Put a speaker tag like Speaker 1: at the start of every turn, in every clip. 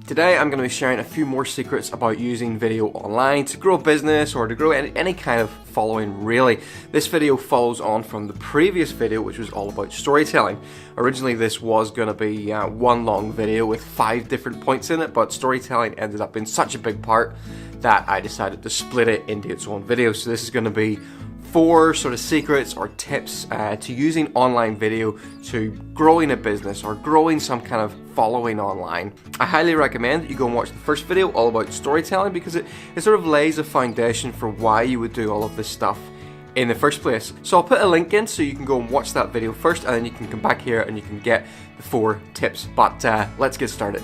Speaker 1: Today I'm going to be sharing a few more secrets about using video online to grow a business or to grow any kind of following really. This video follows on from the previous video, which was all about storytelling. Originally this was going to be one long video with 5 different points in it, but storytelling ended up being such a big part that I decided to split it into its own video. So this is going to be 4 sort of secrets or tips to using online video to growing a business or growing some kind of following online. I highly recommend that you go and watch the first video all about storytelling because it sort of lays a foundation for why you would do all of this stuff in the first place. So I'll put a link in so you can go and watch that video first, and then you can come back here and you can get the 4 tips. But let's get started.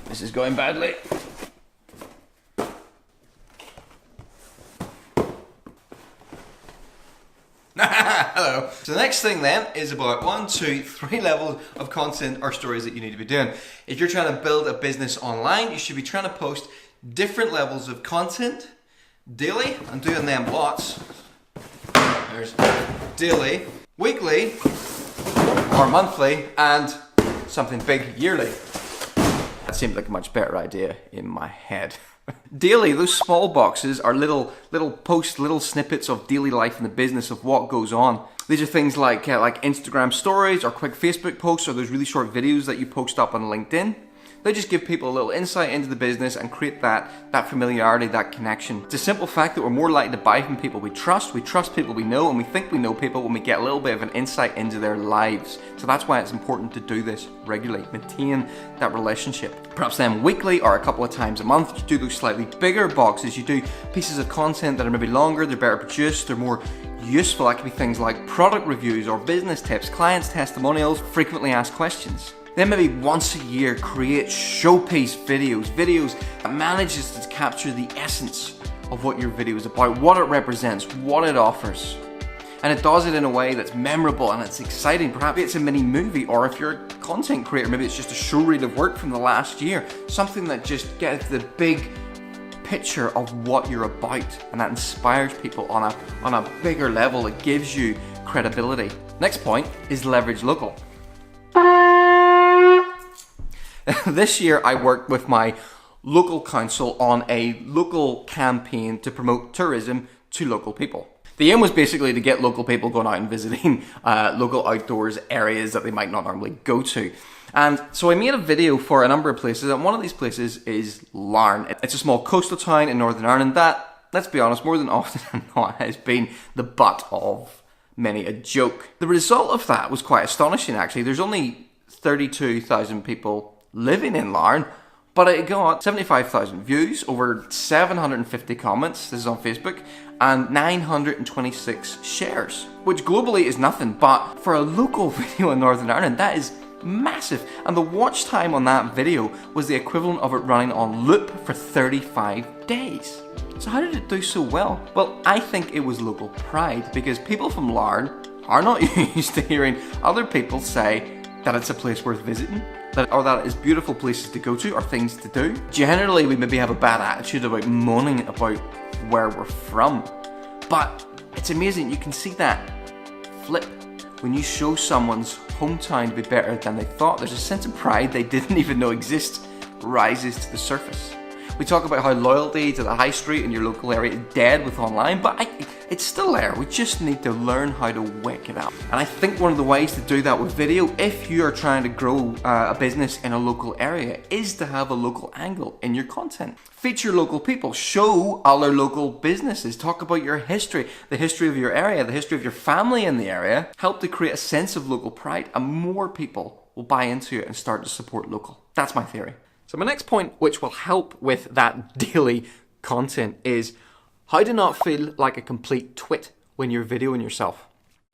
Speaker 1: This is going badly. Hello. So the next thing then is about 1, 2, 3 levels of content or stories that you need to be doing. If you're trying to build a business online, you should be trying to post different levels of content daily. I'm doing them lots. There's daily, weekly, or monthly, and something big yearly. That seemed like a much better idea in my head. Daily, those small boxes are little posts, little snippets of daily life in the business of what goes on. These are things like Instagram stories or quick Facebook posts or those really short videos that you post up on LinkedIn. They just give people a little insight into the business and create that familiarity, that connection. It's a simple fact that we're more likely to buy from people we trust people we know, and we think we know people when we get a little bit of an insight into their lives. So that's why it's important to do this regularly, maintain that relationship. Perhaps then weekly or a couple of times a month, you do those slightly bigger boxes. You do pieces of content that are maybe longer, they're better produced, they're more useful. That could be things like product reviews or business tips, clients' testimonials, frequently asked questions. Then maybe once a year create showpiece videos that manages to capture the essence of what your video is about, what it represents, what it offers. And it does it in a way that's memorable and it's exciting. Perhaps it's a mini movie, or if you're a content creator, maybe it's just a show reel of work from the last year. Something that just gets the big picture of what you're about, and that inspires people on a bigger level. It gives you credibility. Next point is leverage local. This year I worked with my local council on a local campaign to promote tourism to local people. The aim was basically to get local people going out and visiting local outdoors areas that they might not normally go to. And so I made a video for a number of places, and one of these places is Larne. It's a small coastal town in Northern Ireland that, let's be honest, more than often than not has been the butt of many a joke. The result of that was quite astonishing actually. There's only 32,000 people living in Larne, but it got 75,000 views, over 750 comments, this is on Facebook, and 926 shares, which globally is nothing, but for a local video in Northern Ireland, that is massive. And the watch time on that video was the equivalent of it running on loop for 35 days. So how did it do so well? Well, I think it was local pride, because people from Larne are not used to hearing other people say that it's a place worth visiting, or that it's beautiful places to go to or things to do. Generally, we maybe have a bad attitude about moaning about where we're from. But it's amazing, you can see that flip. When you show someone's hometown to be better than they thought, there's a sense of pride they didn't even know exist rises to the surface. We talk about how loyalty to the high street in your local area is dead with online, but it's still there. We just need to learn how to wake it up. And I think one of the ways to do that with video, if you are trying to grow a business in a local area, is to have a local angle in your content. Feature local people, show other local businesses, talk about your history, the history of your area, the history of your family in the area, help to create a sense of local pride, and more people will buy into it and start to support local. That's my theory. So my next point, which will help with that daily content, is how to not feel like a complete twit when you're videoing yourself.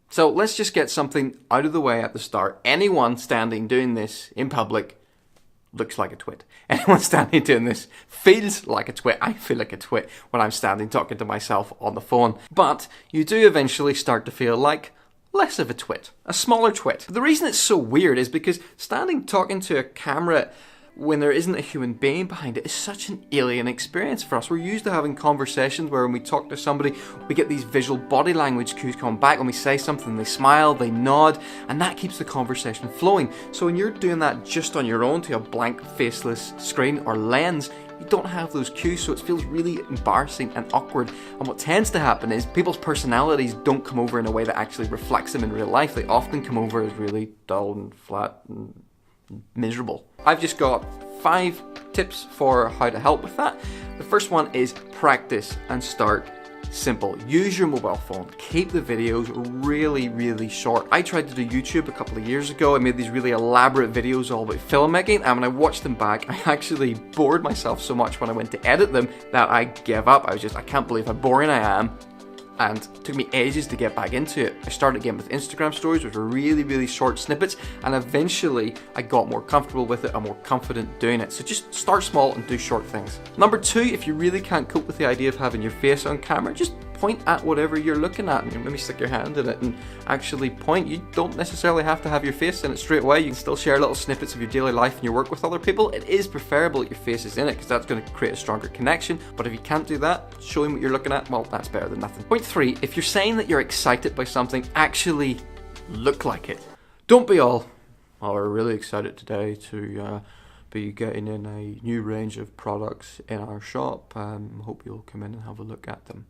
Speaker 1: So let's just get something out of the way at the start. Anyone standing doing this in public looks like a twit. Anyone standing doing this feels like a twit. I feel like a twit when I'm standing talking to myself on the phone. But you do eventually start to feel like less of a twit, a smaller twit. But the reason it's so weird is because standing talking to a camera when there isn't a human being behind it, is such an alien experience for us. We're used to having conversations where when we talk to somebody, we get these visual body language cues come back. When we say something, they smile, they nod, and that keeps the conversation flowing. So when you're doing that just on your own to a blank, faceless screen or lens, you don't have those cues, so it feels really embarrassing and awkward. And what tends to happen is people's personalities don't come over in a way that actually reflects them in real life. They often come over as really dull and flat and miserable. I've just got 5 tips for how to help with that. The first one is practice and start simple. Use your mobile phone. Keep the videos really, really short. I tried to do YouTube a couple of years ago. I made these really elaborate videos all about filmmaking, and when I watched them back, I actually bored myself so much when I went to edit them that I gave up. I can't believe how boring I am. And it took me ages to get back into it. I started again with Instagram stories, which were really, really short snippets, and eventually I got more comfortable with it and more confident doing it. So just start small and do short things. Number 2, if you really can't cope with the idea of having your face on camera, just point at whatever you're looking at and maybe stick your hand in it and actually point. You don't necessarily have to have your face in it straight away. You can still share little snippets of your daily life and your work with other people. It is preferable that your face is in it because that's going to create a stronger connection. But if you can't do that, showing what you're looking at, well, that's better than nothing. Point 3, if you're saying that you're excited by something, actually look like it. Don't be all, oh, we're really excited today to be getting in a new range of products in our shop. Hope you'll come in and have a look at them.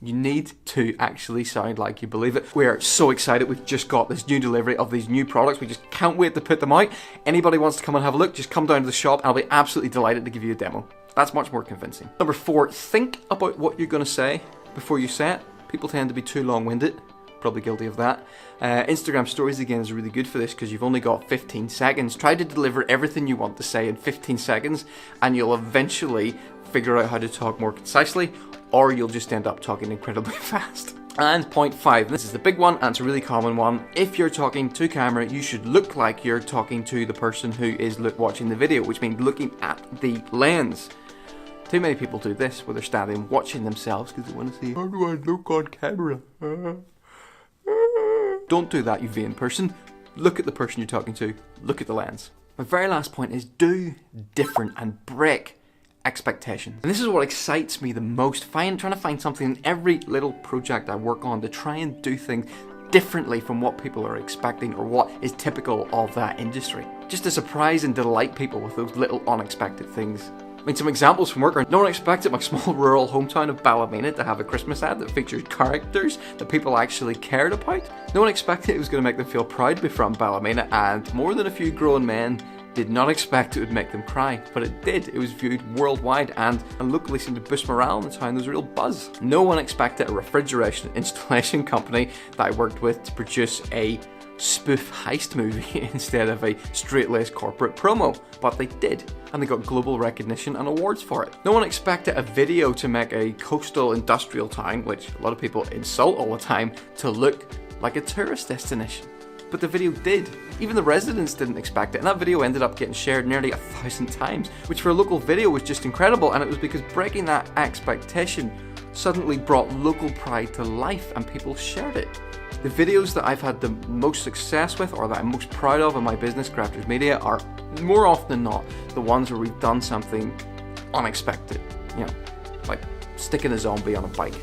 Speaker 1: You need to actually sound like you believe it. We are so excited. We've just got this new delivery of these new products. We just can't wait to put them out. Anybody wants to come and have a look, just come down to the shop and I'll be absolutely delighted to give you a demo. That's much more convincing. Number 4, think about what you're going to say before you say it. People tend to be too long-winded. Probably guilty of that. Instagram stories again is really good for this because you've only got 15 seconds. Try to deliver everything you want to say in 15 seconds and you'll eventually figure out how to talk more concisely, or you'll just end up talking incredibly fast. And point 5, this is the big one and it's a really common one. If you're talking to camera, you should look like you're talking to the person who is watching the video, which means looking at the lens. Too many people do this where they're standing watching themselves because they want to see, how do I look on camera? Don't do that, you vain person. Look at the person you're talking to. Look at the lens. My very last point is do different and break expectations. And this is what excites me the most. Trying to find something in every little project I work on to try and do things differently from what people are expecting or what is typical of that industry. Just to surprise and delight people with those little unexpected things. I mean, some examples from work are, no one expected my small rural hometown of Ballymena to have a Christmas ad that featured characters that people actually cared about. No one expected it was going to make them feel proud to be from Ballymena, and more than a few grown men did not expect it would make them cry, but it did. It was viewed worldwide and locally seemed to boost morale in the town. There was a real buzz. No one expected a refrigeration installation company that I worked with to produce a spoof heist movie instead of a straight-laced corporate promo, but they did, and they got global recognition and awards for it. No one expected a video to make a coastal industrial town, which a lot of people insult all the time, to look like a tourist destination. But the video did. Even the residents didn't expect it, and that video ended up getting shared nearly 1,000 times, which for a local video was just incredible, and it was because breaking that expectation suddenly brought local pride to life and people shared it. The videos that I've had the most success with, or that I'm most proud of in my business, Crafters Media, are more often than not the ones where we've done something unexpected. You know, like sticking a zombie on a bike.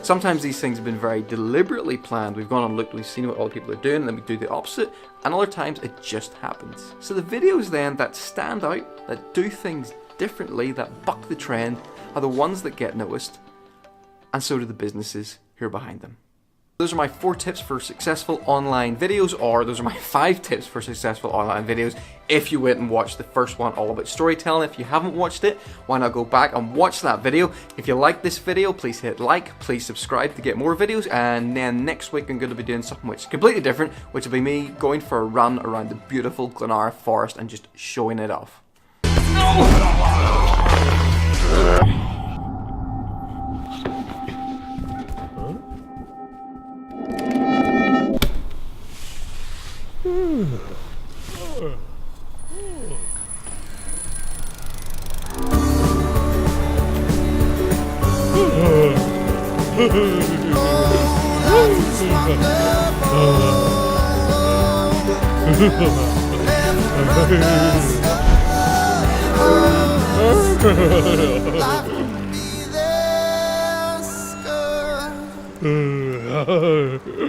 Speaker 1: Sometimes these things have been very deliberately planned. We've gone and looked, we've seen what other people are doing, and then we do the opposite, and other times it just happens. So the videos then that stand out, that do things differently, that buck the trend, are the ones that get noticed, and so do the businesses who are behind them. Those are my 4 tips for successful online videos, or those are my 5 tips for successful online videos if you went and watched the first one all about storytelling. If you haven't watched it, why not go back and watch that video. If you like this video, please hit like, please subscribe to get more videos, and then next week I'm going to be doing something which is completely different, which will be me going for a run around the beautiful Glenara forest and just showing it off.
Speaker 2: Life won't be this good.